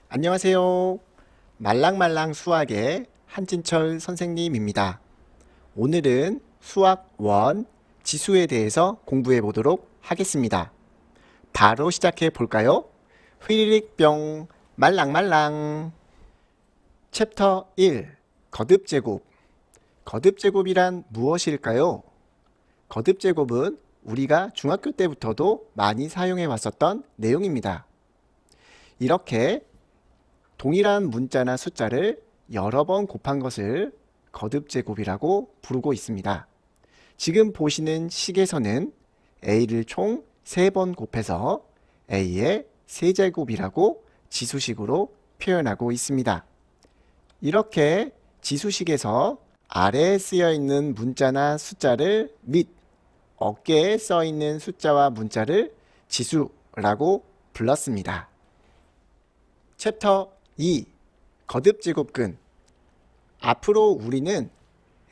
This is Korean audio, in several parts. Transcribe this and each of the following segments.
안녕하세요. 말랑말랑 수학의 한진철 선생님입니다. 오늘은 수학 1 지수에 대해서 공부해 보도록 하겠습니다. 바로 시작해 볼까요? 휘리릭 뿅 말랑말랑. 챕터 1 거듭제곱. 거듭제곱이란 무엇일까요? 거듭제곱은 우리가 중학교 때부터도 많이 사용해 왔었던 내용입니다. 이렇게 동일한 문자나 숫자를 여러 번 곱한 것을 거듭제곱이라고 부르고 있습니다. 지금 보시는 식에서는 a를 총 3번 곱해서 a의 세제곱이라고 지수식으로 표현하고 있습니다. 이렇게 지수식에서 아래에 쓰여 있는 문자나 숫자를 및 어깨에 써 있는 숫자와 문자를 지수라고 불렀습니다. 챕터 2. 거듭제곱근. 앞으로 우리는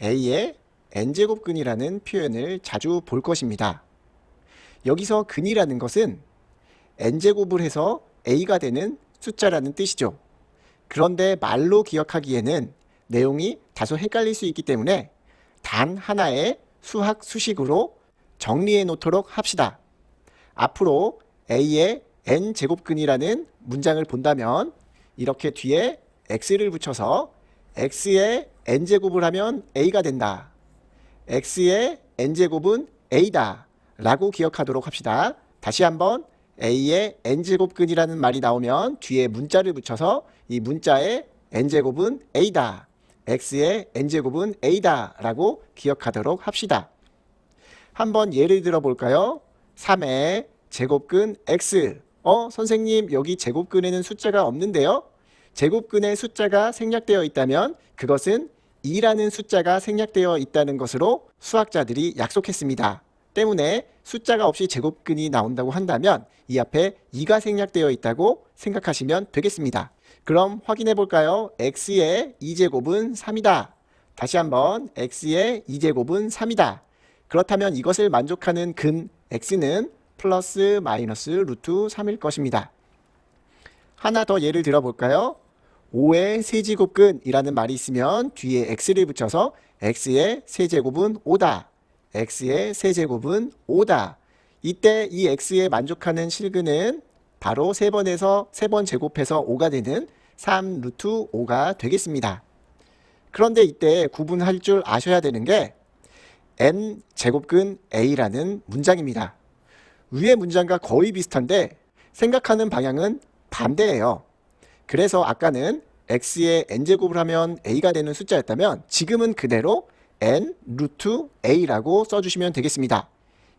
a의 n제곱근이라는 표현을 자주 볼 것입니다. 여기서 근이라는 것은 n제곱을 해서 a가 되는 숫자라는 뜻이죠. 그런데 말로 기억하기에는 내용이 다소 헷갈릴 수 있기 때문에 단 하나의 수학 수식으로 정리해 놓도록 합시다. 앞으로 a의 n제곱근이라는 문장을 본다면 이렇게 뒤에 x를 붙여서 x의 n제곱을 하면 a가 된다. x의 n제곱은 a다 라고 기억하도록 합시다. 다시 한번 a의 n제곱근이라는 말이 나오면 뒤에 문자를 붙여서 이 문자의 n제곱은 a다. x의 n제곱은 a다 라고 기억하도록 합시다. 한번 예를 들어 볼까요? 3의 제곱근 x. 선생님 여기 제곱근에는 숫자가 없는데요? 제곱근에 숫자가 생략되어 있다면 그것은 2라는 숫자가 생략되어 있다는 것으로 수학자들이 약속했습니다. 때문에 숫자가 없이 제곱근이 나온다고 한다면 이 앞에 2가 생략되어 있다고 생각하시면 되겠습니다. 그럼 확인해 볼까요? x의 2제곱은 3이다. 다시 한번 x의 2제곱은 3이다. 그렇다면 이것을 만족하는 근 x는 플러스 마이너스 루트 3일 것입니다. 하나 더 예를 들어 볼까요? 5의 세제곱근이라는 말이 있으면 뒤에 x를 붙여서 x의 세제곱은 5다. x의 세제곱은 5다. 이때 이 x에 만족하는 실근은 바로 3번에서 3번 제곱해서 5가 되는 3 루트 5가 되겠습니다. 그런데 이때 구분할 줄 아셔야 되는 게 n 제곱근 a라는 문장입니다. 위의 문장과 거의 비슷한데 생각하는 방향은 반대예요. 그래서 아까는 x의 n제곱을 하면 a가 되는 숫자였다면 지금은 그대로 n 루트 a라고 써주시면 되겠습니다.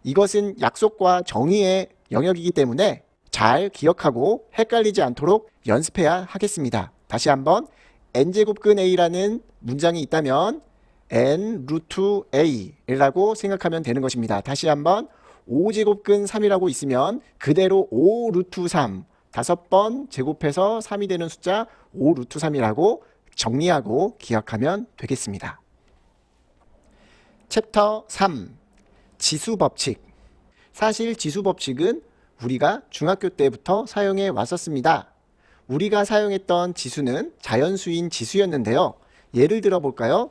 이것은 약속과 정의의 영역이기 때문에 잘 기억하고 헷갈리지 않도록 연습해야 하겠습니다. 다시 한번 n제곱근 a라는 문장이 있다면 n 루트 a라고 생각하면 되는 것입니다. 다시 한번 5제곱근 3이라고 있으면 그대로 5 루트 3 5번 제곱해서 3이 되는 숫자 5 루트 3이라고 정리하고 기억하면 되겠습니다. 챕터 3 지수법칙. 사실 지수법칙은 우리가 중학교 때부터 사용해 왔었습니다. 우리가 사용했던 지수는 자연수인 지수였는데요. 예를 들어 볼까요?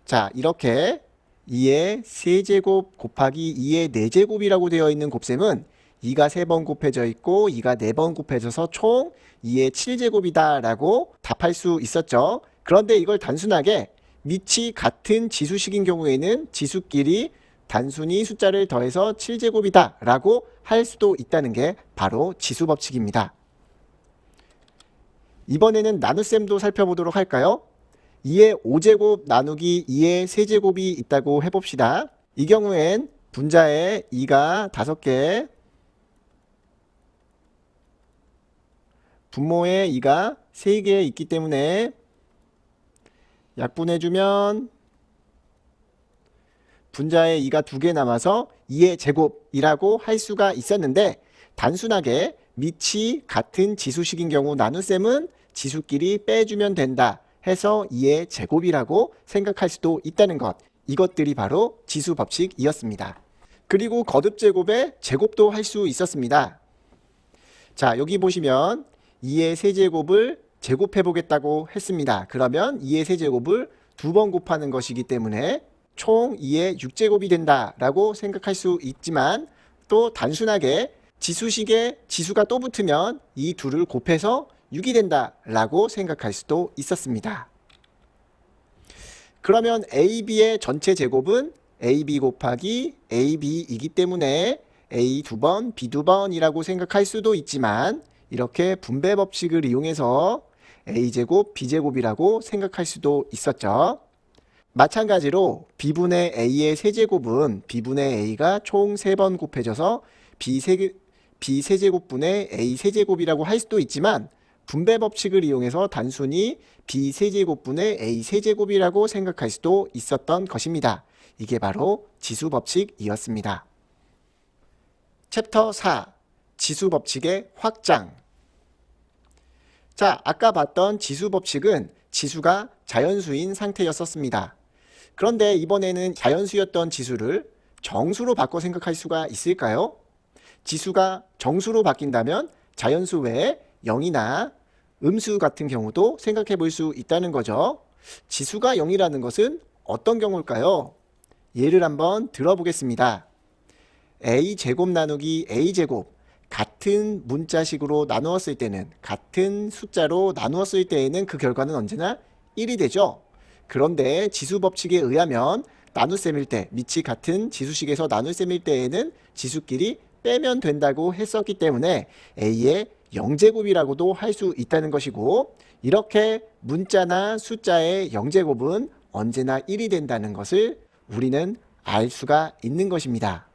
자, 이렇게 2의 세제곱 곱하기 2의 4제곱이라고 되어 있는 곱셈은 2가 3번 곱해져 있고 2가 4번 곱해져서 총 2의 7제곱이다 라고 답할 수 있었죠. 그런데 이걸 단순하게 밑이 같은 지수식인 경우에는 지수끼리 단순히 숫자를 더해서 7제곱이다 라고 할 수도 있다는 게 바로 지수법칙입니다. 이번에는 나눗셈도 살펴보도록 할까요? 2의 5제곱 나누기 2의 세제곱이 있다고 해봅시다. 이 경우엔 분자에 2가 5개, 분모에 2가 3개 있기 때문에 약분해주면 분자에 2가 2개 남아서 2의 제곱이라고 할 수가 있었는데 단순하게 밑이 같은 지수식인 경우 나눗셈은 지수끼리 빼주면 된다 해서 2의 제곱이라고 생각할 수도 있다는 것. 이것들이 바로 지수 법칙이었습니다. 그리고 거듭제곱의 제곱도 할 수 있었습니다. 자, 여기 보시면 2의 세제곱을 제곱해 보겠다고 했습니다. 그러면 2의 세제곱을 2번 곱하는 것이기 때문에 총 2의 6제곱이 된다라고 생각할 수 있지만, 또 단순하게 지수식에 지수가 또 붙으면 이 둘을 곱해서 6이 된다라고 생각할 수도 있었습니다. 그러면 AB의 전체 제곱은 AB 곱하기 AB이기 때문에 A 2번, B 2번이라고 생각할 수도 있지만, 이렇게 분배 법칙을 이용해서 A제곱, B제곱이라고 생각할 수도 있었죠. 마찬가지로 B분의 A의 세제곱은 B분의 A가 총 3번 곱해져서 B세제곱분의 A세제곱이라고 할 수도 있지만, 분배 법칙을 이용해서 단순히 B세제곱분의 A세제곱이라고 생각할 수도 있었던 것입니다. 이게 바로 지수 법칙이었습니다. 챕터 4. 지수 법칙의 확장. 자, 아까 봤던 지수 법칙은 지수가 자연수인 상태였었습니다. 그런데 이번에는 자연수였던 지수를 정수로 바꿔 생각할 수가 있을까요? 지수가 정수로 바뀐다면 자연수 외에 0이나 음수 같은 경우도 생각해 볼 수 있다는 거죠. 지수가 0이라는 것은 어떤 경우일까요? 예를 한번 들어보겠습니다. A제곱 나누기 A제곱, 같은 문자식으로 나누었을 때는, 같은 숫자로 나누었을 때에는 그 결과는 언제나 1이 되죠. 그런데 지수 법칙에 의하면 나눗셈일 때, 밑이 같은 지수식에서 나눗셈일 때에는 지수끼리 빼면 된다고 했었기 때문에 A의 0제곱이라고도 할 수 있다는 것이고, 이렇게 문자나 숫자의 0제곱은 언제나 1이 된다는 것을 우리는 알 수가 있는 것입니다.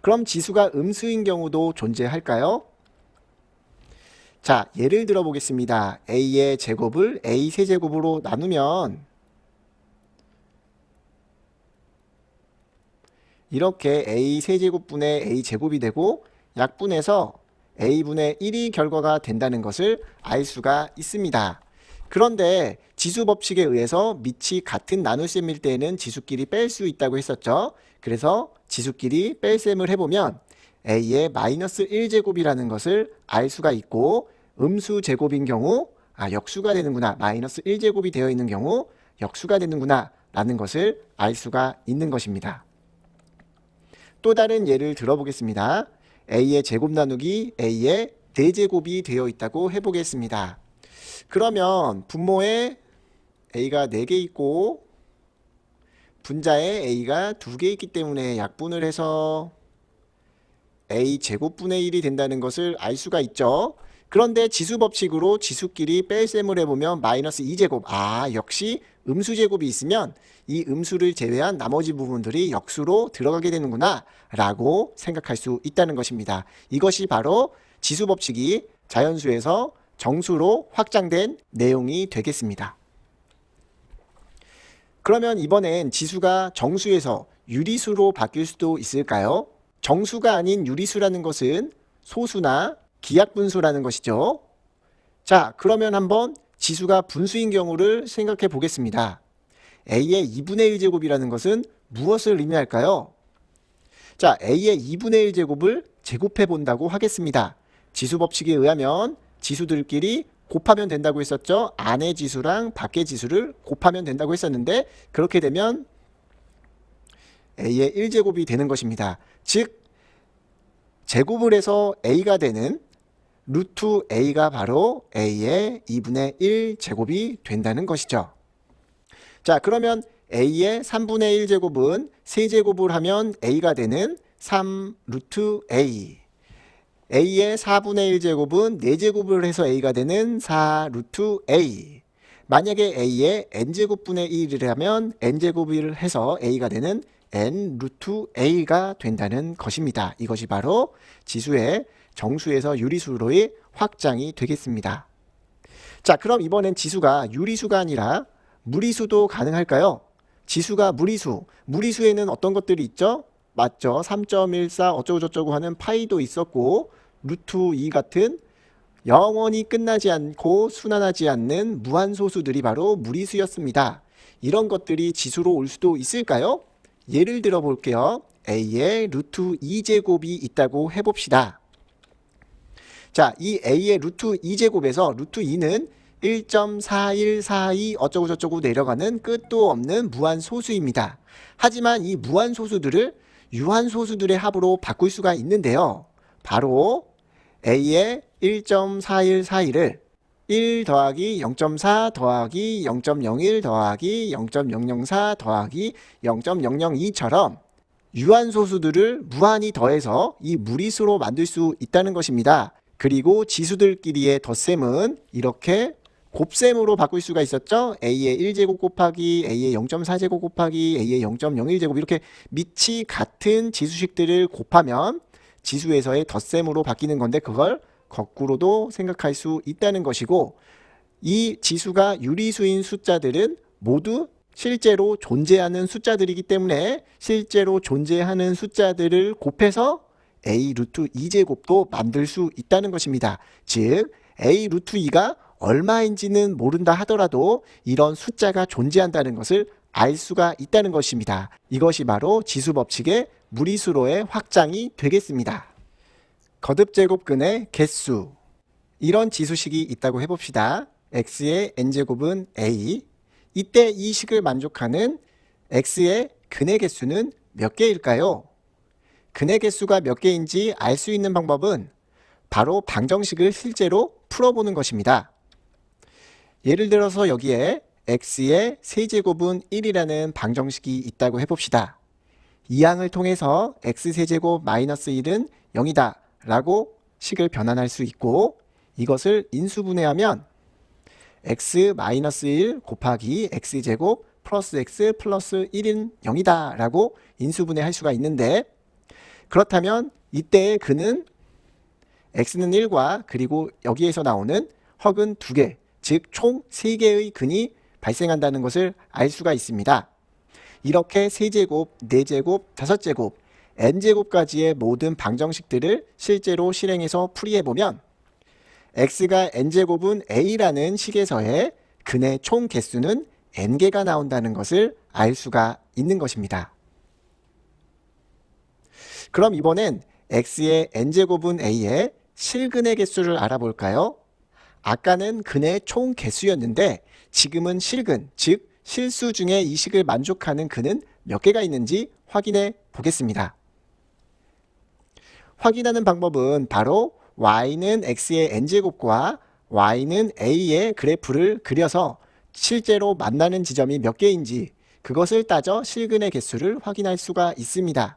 그럼 지수가 음수인 경우도 존재할까요? 자, 예를 들어 보겠습니다. A의 제곱을 A 세제곱으로 나누면 이렇게 A 세제곱분의 A 제곱이 되고 약분해서 A분의 1이 결과가 된다는 것을 알 수가 있습니다. 그런데 지수 법칙에 의해서 밑이 같은 나눗셈일 때에는 지수끼리 뺄 수 있다고 했었죠. 그래서 지수끼리 뺄셈을 해보면 A의 마이너스 1제곱이라는 것을 알 수가 있고, 음수 제곱인 경우 역수가 되는구나, 마이너스 1제곱이 되어 있는 경우 역수가 되는구나 라는 것을 알 수가 있는 것입니다. 또 다른 예를 들어보겠습니다. A의 제곱 나누기 A의 4제곱이 되어 있다고 해보겠습니다. 그러면 분모에 A가 4개 있고 분자에 A가 2개 있기 때문에 약분을 해서 A 제곱분의 1이 된다는 것을 알 수가 있죠. 그런데 지수 법칙으로 지수끼리 뺄셈을 해보면 마이너스 2제곱, 역시 음수 제곱이 있으면 이 음수를 제외한 나머지 부분들이 역수로 들어가게 되는구나 라고 생각할 수 있다는 것입니다. 이것이 바로 지수 법칙이 자연수에서 정수로 확장된 내용이 되겠습니다. 그러면 이번엔 지수가 정수에서 유리수로 바뀔 수도 있을까요? 정수가 아닌 유리수라는 것은 소수나 기하분수라는 것이죠. 자, 그러면 한번 지수가 분수인 경우를 생각해 보겠습니다. A의 2분의 1제곱이라는 것은 무엇을 의미할까요? 자, A의 2분의 1제곱을 제곱해 본다고 하겠습니다. 지수 법칙에 의하면 지수들끼리 곱하면 된다고 했었죠. 안의 지수랑 밖의 지수를 곱하면 된다고 했었는데, 그렇게 되면 A의 1제곱이 되는 것입니다. 즉 제곱을 해서 A가 되는 루트 A가 바로 A의 2분의 1제곱이 된다는 것이죠. 자, 그러면 A의 3분의 1제곱은 세제곱을 하면 A가 되는 3 루트 A, A의 4분의 1제곱은 4제곱을 해서 A가 되는 4 루트 A, 만약에 A의 n제곱분의 1을 하면 n제곱을 해서 A가 되는 n 루트 A가 된다는 것입니다. 이것이 바로 지수의 정수에서 유리수로의 확장이 되겠습니다. 자, 그럼 이번엔 지수가 유리수가 아니라 무리수도 가능할까요? 지수가 무리수, 무리수에는 어떤 것들이 있죠? 맞죠? 3.14 어쩌고저쩌고 하는 파이도 있었고, 루트 2 같은 영원히 끝나지 않고 순환하지 않는 무한소수들이 바로 무리수였습니다. 이런 것들이 지수로 올 수도 있을까요? 예를 들어 볼게요. A의 루트 2제곱이 있다고 해봅시다. 자, 이 a의 루트 2제곱에서 루트 2는 1.4142 어쩌고저쩌고 내려가는 끝도 없는 무한소수입니다. 하지만 이 무한소수들을 유한소수들의 합으로 바꿀 수가 있는데요. 바로 a의 1.4142를 1 더하기 0.4 더하기 0.01 더하기 0.004 더하기 0.002처럼 유한소수들을 무한히 더해서 이 무리수로 만들 수 있다는 것입니다. 그리고 지수들끼리의 덧셈은 이렇게 곱셈으로 바꿀 수가 있었죠. a의 1제곱 곱하기 a의 0.4제곱 곱하기 a의 0.01제곱 이렇게 밑이 같은 지수식들을 곱하면 지수에서의 덧셈으로 바뀌는 건데 그걸 거꾸로도 생각할 수 있다는 것이고, 이 지수가 유리수인 숫자들은 모두 실제로 존재하는 숫자들이기 때문에 실제로 존재하는 숫자들을 곱해서 a 루트 2제곱도 만들 수 있다는 것입니다. 즉 a 루트 2가 얼마인지는 모른다 하더라도 이런 숫자가 존재한다는 것을 알 수가 있다는 것입니다. 이것이 바로 지수법칙의 무리수로의 확장이 되겠습니다. 거듭제곱근의 개수, 이런 지수식이 있다고 해봅시다. x의 n제곱은 a. 이때 이 식을 만족하는 x의 근의 개수는 몇 개일까요? 근의 개수가 몇 개인지 알 수 있는 방법은 바로 방정식을 실제로 풀어보는 것입니다. 예를 들어서 여기에 x의 세제곱은 1이라는 방정식이 있다고 해봅시다. 이 항을 통해서 x세제곱 마이너스 1은 0이다 라고 식을 변환할 수 있고, 이것을 인수분해하면 x-1 곱하기 x제곱 플러스 x 플러스 1은 0이다 라고 인수분해할 수가 있는데, 그렇다면 이때의 근은 x는 1과 그리고 여기에서 나오는 허근 2개, 즉 총 3개의 근이 발생한다는 것을 알 수가 있습니다. 이렇게 세제곱, 4제곱, 5제곱, n제곱까지의 모든 방정식들을 실제로 실행해서 풀이해보면 x가 n제곱은 a라는 식에서의 근의 총 개수는 n개가 나온다는 것을 알 수가 있는 것입니다. 그럼 이번엔 x의 n제곱은 a의 실근의 개수를 알아볼까요? 아까는 근의 총 개수였는데 지금은 실근, 즉 실수 중에 이 식을 만족하는 근은 몇 개가 있는지 확인해 보겠습니다. 확인하는 방법은 바로 y는 x의 n제곱과 y는 a의 그래프를 그려서 실제로 만나는 지점이 몇 개인지 그것을 따져 실근의 개수를 확인할 수가 있습니다.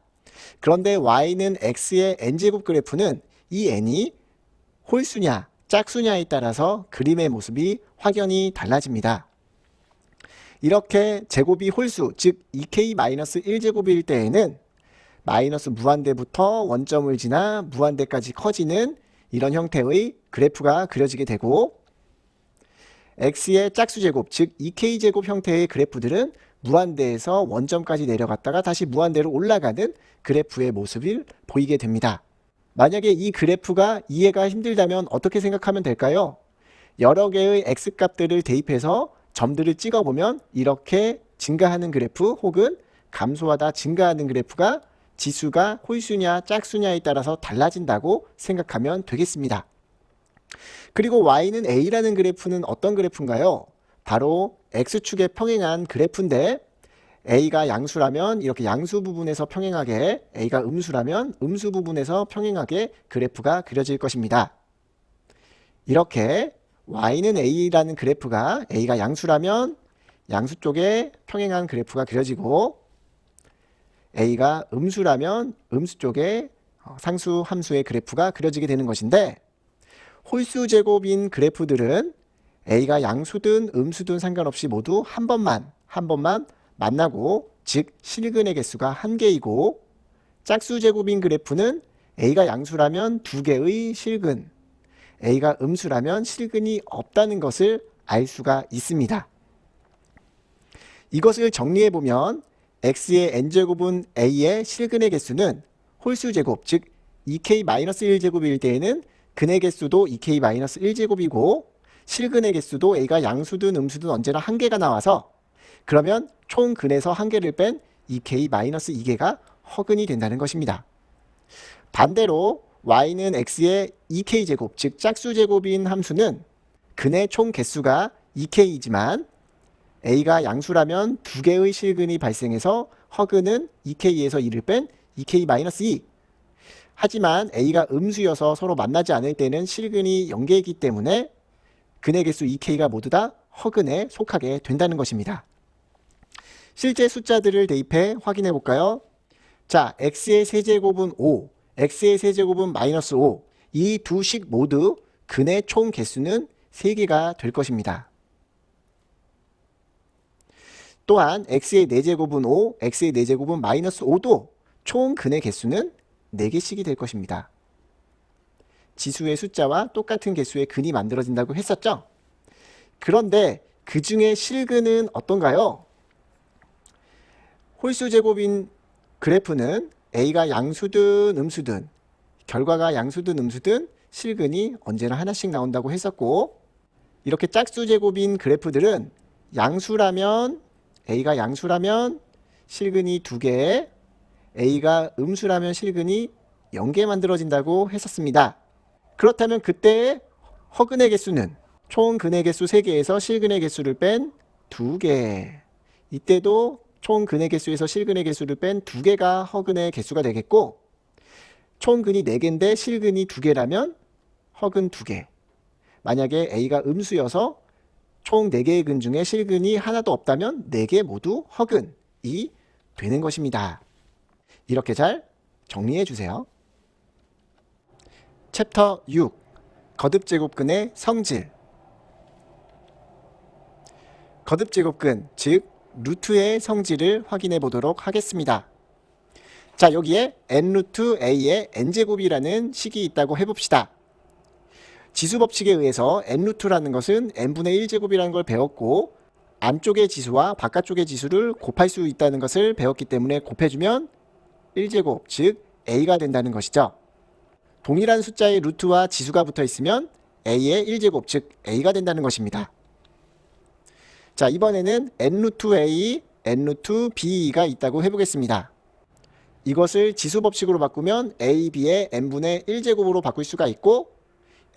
그런데 y는 x의 n제곱 그래프는 이 n이 홀수냐 짝수냐에 따라서 그림의 모습이 확연히 달라집니다. 이렇게 제곱이 홀수, 즉 2k-1제곱일 때에는 마이너스 무한대부터 원점을 지나 무한대까지 커지는 이런 형태의 그래프가 그려지게 되고, x의 짝수제곱, 즉 2k제곱 형태의 그래프들은 무한대에서 원점까지 내려갔다가 다시 무한대로 올라가는 그래프의 모습을 보이게 됩니다. 만약에 이 그래프가 이해가 힘들다면 어떻게 생각하면 될까요? 여러 개의 x값들을 대입해서 점들을 찍어보면 이렇게 증가하는 그래프 혹은 감소하다 증가하는 그래프가 지수가 홀수냐 짝수냐에 따라서 달라진다고 생각하면 되겠습니다. 그리고 y는 a라는 그래프는 어떤 그래프인가요? 바로 x축에 평행한 그래프인데 a가 양수라면 이렇게 양수 부분에서 평행하게, a가 음수라면 음수 부분에서 평행하게 그래프가 그려질 것입니다. 이렇게 y는 a라는 그래프가 a가 양수라면 양수 쪽에 평행한 그래프가 그려지고, a가 음수라면 음수 쪽에 상수 함수의 그래프가 그려지게 되는 것인데, 홀수 제곱인 그래프들은 a가 양수든 음수든 상관없이 모두 한 번만 만나고, 즉 실근의 개수가 1개이고, 짝수 제곱인 그래프는 a가 양수라면 2개의 실근, a가 음수라면 실근이 없다는 것을 알 수가 있습니다. 이것을 정리해보면 x의 n제곱은 a의 실근의 개수는 홀수 제곱, 즉 2k-1제곱일 때에는 근의 개수도 2k-1제곱이고 실근의 개수도 a가 양수든 음수든 언제나 1개가 나와서, 그러면 총 근에서 1개를 뺀 2k-2개가 허근이 된다는 것입니다. 반대로 y는 x의 2k제곱, 즉 짝수제곱인 함수는 근의 총 개수가 2k이지만 a가 양수라면 두 개의 실근이 발생해서 허근은 2k에서 2를 뺀 2k-2. 하지만 a가 음수여서 서로 만나지 않을 때는 실근이 0개이기 때문에 근의 개수 2k가 모두 다 허근에 속하게 된다는 것입니다. 실제 숫자들을 대입해 확인해 볼까요? 자, x의 세제곱은 5, x의 세제곱은 -5. 이 두 식 모두 근의 총 개수는 3개가 될 것입니다. 또한 x의 4제곱은 5, x의 4제곱은 -5도 총 근의 개수는 4개씩이 될 것입니다. 지수의 숫자와 똑같은 개수의 근이 만들어진다고 했었죠? 그런데 그 중에 실근은 어떤가요? 홀수 제곱인 그래프는 a가 양수든 음수든, 결과가 양수든 음수든 실근이 언제나 하나씩 나온다고 했었고, 이렇게 짝수 제곱인 그래프들은 a가 양수라면 실근이 2개, a가 음수라면 실근이 0개 만들어진다고 했었습니다. 그렇다면 그때의 허근의 개수는 총 근의 개수 3개에서 실근의 개수를 뺀 2개. 이때도 총 근의 개수에서 실근의 개수를 뺀 2개가 허근의 개수가 되겠고, 총 근이 4개인데 실근이 2개라면 허근 2개. 만약에 a가 음수여서 총 4개의 근 중에 실근이 하나도 없다면 4개 모두 허근이 되는 것입니다. 이렇게 잘 정리해 주세요. 챕터 6. 거듭제곱근의 성질. 거듭제곱근, 즉 루트의 성질을 확인해 보도록 하겠습니다. 자, 여기에 n루트a의 n제곱이라는 식이 있다고 해봅시다. 지수법칙에 의해서 n루트라는 것은 n분의 1제곱이라는 걸 배웠고, 안쪽의 지수와 바깥쪽의 지수를 곱할 수 있다는 것을 배웠기 때문에 곱해주면 1제곱, 즉 a가 된다는 것이죠. 동일한 숫자의 루트와 지수가 붙어 있으면 a의 1제곱, 즉 a가 된다는 것입니다. 자, 이번에는 n루트-a, n루트-b가 있다고 해보겠습니다. 이것을 지수법칙으로 바꾸면 a, b의 n분의 1제곱으로 바꿀 수가 있고,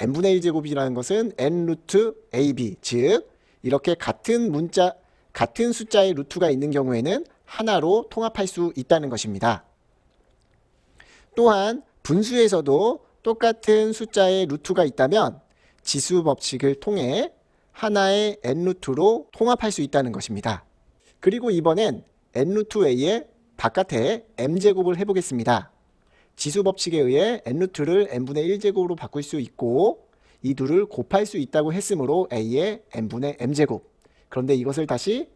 n분의 1제곱이라는 것은 n루트-ab, 즉 이렇게 같은 숫자의 루트가 있는 경우에는 하나로 통합할 수 있다는 것입니다. 또한 분수에서도 똑같은 숫자의 루트가 있다면 지수법칙을 통해 하나의 n루트로 통합할 수 있다는 것입니다. 그리고 이번엔 n루트-a의 바깥에 m제곱을 해보겠습니다. 지수법칙에 의해 n루트를 n분의 1제곱으로 바꿀 수 있고, 이 둘을 곱할 수 있다고 했으므로 a의 n분의 m제곱. 그런데 이것을 다시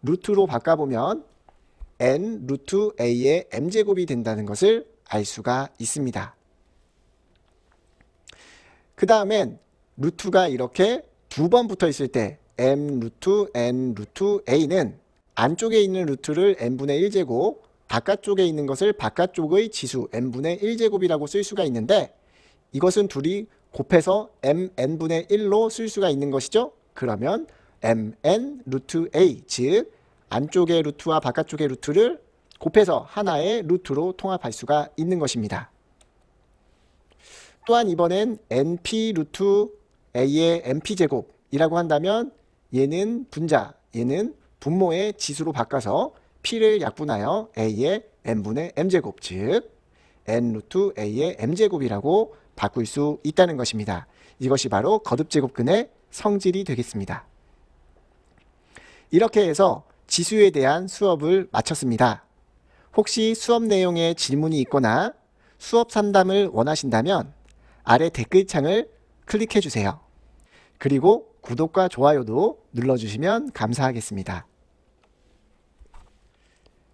루트로 바꿔보면 n루트-a의 m제곱이 된다는 것을 알 수가 있습니다. 그 다음엔 루트가 이렇게 두 번 붙어 있을 때 m루트 n루트-a는 안쪽에 있는 루트를 n분의 1제곱, 바깥쪽에 있는 것을 바깥쪽의 지수 n분의 1제곱이라고 쓸 수가 있는데, 이것은 둘이 곱해서 mn분의 1로 쓸 수가 있는 것이죠. 그러면 mn 루트 a, 즉 안쪽의 루트와 바깥쪽의 루트를 곱해서 하나의 루트로 통합할 수가 있는 것입니다. 또한 이번엔 np 루트 a의 np제곱이라고 한다면 얘는 분자, 얘는 분모의 지수로 바꿔서 p를 약분하여 a의 n분의 m제곱, 즉 n 루트 a의 m제곱이라고 바꿀 수 있다는 것입니다. 이것이 바로 거듭제곱근의 성질이 되겠습니다. 이렇게 해서 지수에 대한 수업을 마쳤습니다. 혹시 수업 내용에 질문이 있거나 수업 상담을 원하신다면 아래 댓글창을 클릭해 주세요. 그리고 구독과 좋아요도 눌러주시면 감사하겠습니다.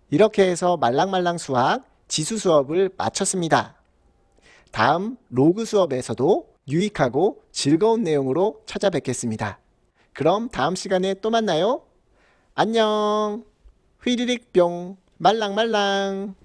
이렇게 해서 말랑말랑 수학 지수 수업을 마쳤습니다. 다음 로그 수업에서도 유익하고 즐거운 내용으로 찾아뵙겠습니다. 그럼 다음 시간에 또 만나요. 안녕. 휘리릭 뿅 말랑말랑.